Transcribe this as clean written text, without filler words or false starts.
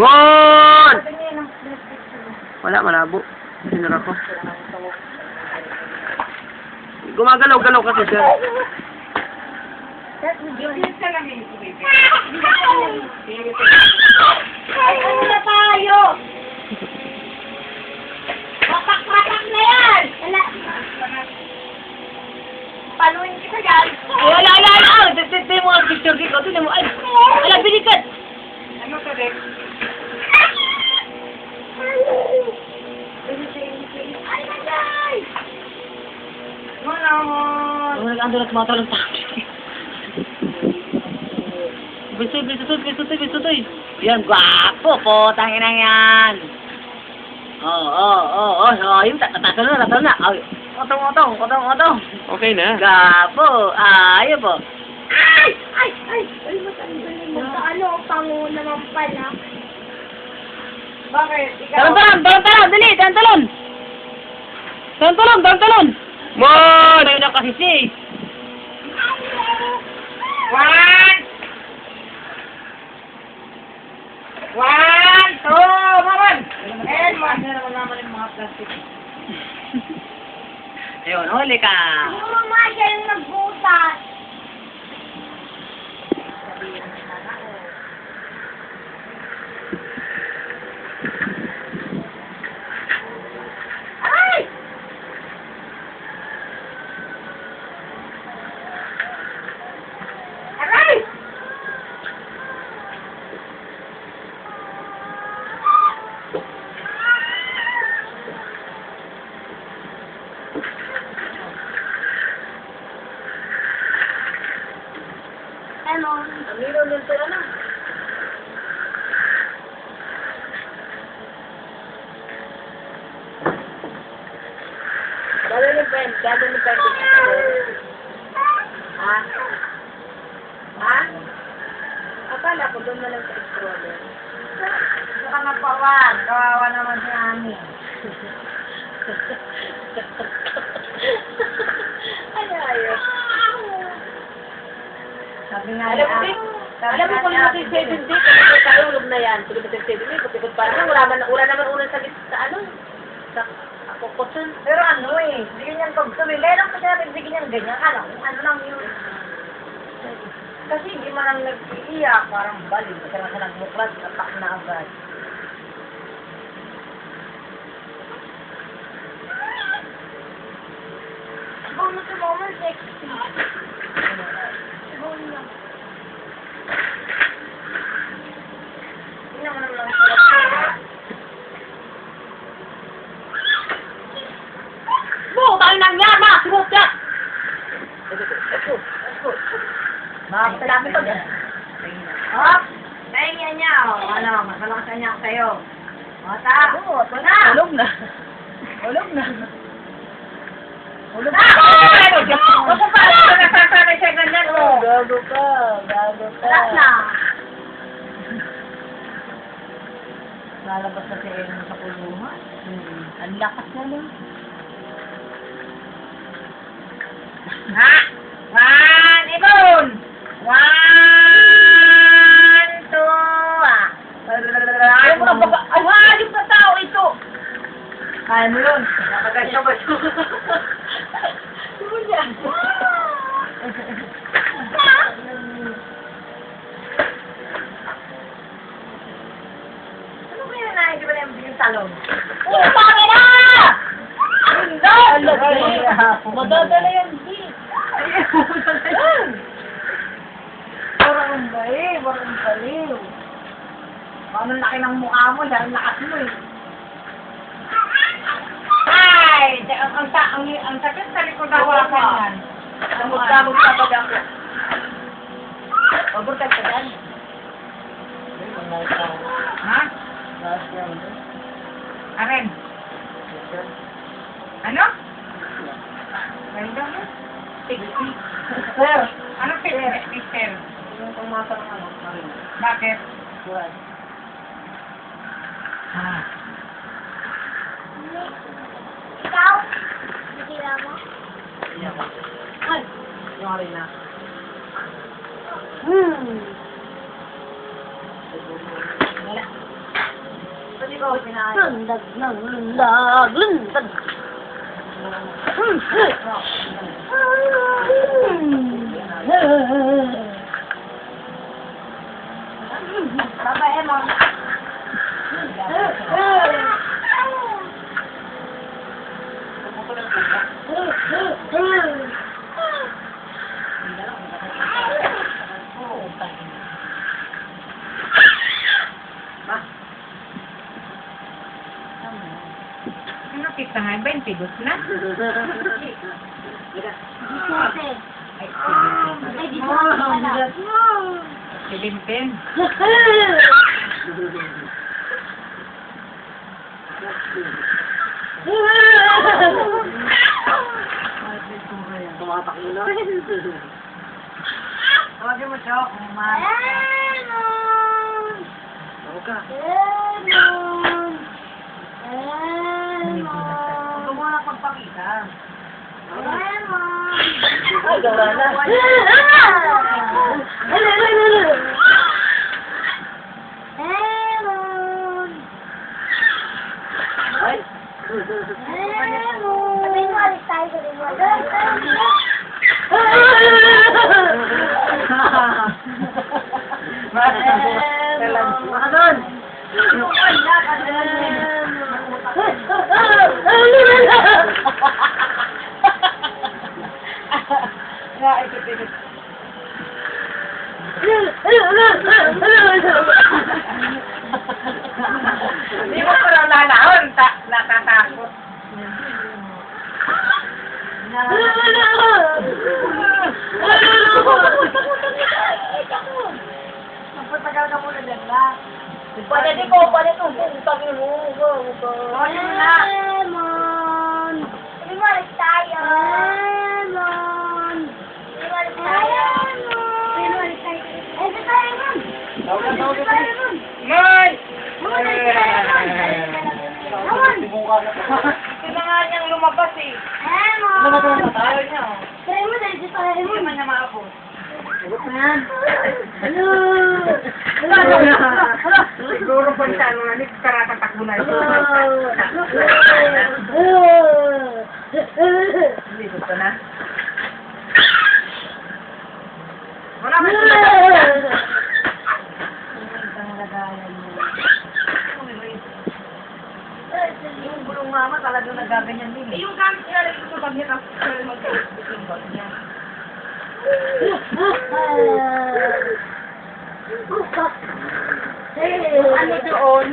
Bon! Wala, malabo. Sinara ko. Gumagalaw-galaw kasi siya. Ano na tayo? Matak-matak na yan! Wala. Paluin kita yan. Wala. Ito yung mga picture dito. Ito mo. Ay, wala, binikat. Ano to, Dek? Ay, nanay! Ano nag-ando na tumatawag ng tayo. Bisoy. Yan, gwapo po. Tangin na yan. Yung tatalo na. Ay, otong. Okay na. Gwapo. Ayaw po. Ay, matanggalin mo. Ano, pango naman pala. Bakit? Ikaw? Talon, dali, talon. Talon. Bon! Tayo na kasi si. One, two, maman! And one. Meron naman yung mga plastic. Ayun, huli ka. Siguro nga siya yung nagbutas. Ay! Aray! Ano? Amiro nun sila na. Gagawin pen. Ha? Akala ko doon na lang sa stroller. Saka napawan. Kawawa naman si Ani. Ayos. Sabi nga Alam mo kung natin 7 days, kapag kalulog na yan, tuloy natin 7 days, kapag parang wala naman unang sakit sa sa kukutsun. Pero ano bigyan niyang pagsabi. Meron pa siya bigyan niyang ganyan. Alam mo, ano lang yun. Kasi hindi man lang nag-iiyak, parang balik. Kasi nga siya nagmuklas, atak na agad. Ikaw na si Mama, sexy. Ikaw na. Hindi naman naman lang siya. Tayo nang yama! Sumot ka! Makakasalamin ko dyan. Oh, pahinga niya. Ano, masalakas niya ako sa'yo. Mata! Wala! Ulog na. Ako pa! Nagsasanay siya ganyan. Gago ka. Lakas na! Lalabas na si Eno sa kulungan. Ang lakas na lang. Ha? One, ibon! 1, 2, Ay, hayop na tao ito! Kaya mo yun. Nakagasyo ba ito? Ano yan? Ano ba yun na? Hindi ba na yung talong? Putang na! Hindi! Madadala yung jeep. Parang baliw. Paano laki ng mukha mo? Dahil lakas mo eh. Ay! Ang sakit sa likod ako ako yan. Damot-damot ka pa ako. Pabortag ka dyan. Ha? Aren? Ano? Ganda mo? Sir, Ano picture? yung pangmasa ng ano, Marin. Bakit? Buwan. Ikaw? Nakila mo? Iyak ka. Ay! Yung Marin na. Hmm. Wala. ko, sinabi. Lundag ng lundag, lundag. Babay, Emon. Ano kita nga, 22 na? Ay, di ko na. 17. Tumatakbo na. Tawagin mo, Chok. Emon. Tawag ka. Emon. Huwag mo na pagpakita. Emon. Ay, gawa na. Emon. Ay. Emon. Sabihin mo, alis tayo sa Baka doon. Hindi mo parang lalaon, natatakot. Magpatagal ka muna dyan ba? Pwede di ko, pwede ko. Utang yun mo. Tawagin mo na. Emon. Sabi mo, alis tayo. Emon. Sabi mo, alis tayo. Sabi mo, alis tayo. Alis tayo, Emon. Alis tayo, Emon. Moy! Emon, alis tayo, Emon. Emon. Sila nga niyang lumabas eh. Emon. Ayaw niya. Sabi mo, alis tayo, Hindi Emon. man niya maabot. Hello. Siguro pa siya, nung alis, karatatakbo na ito. Hindi, gusto na. Wala man sila. Yung bulong mama talagang nagaganyan din. Yung gamit niya, lagi ko sa bag niya, tapos siya mag-uusap yung bag niya. Ano doon?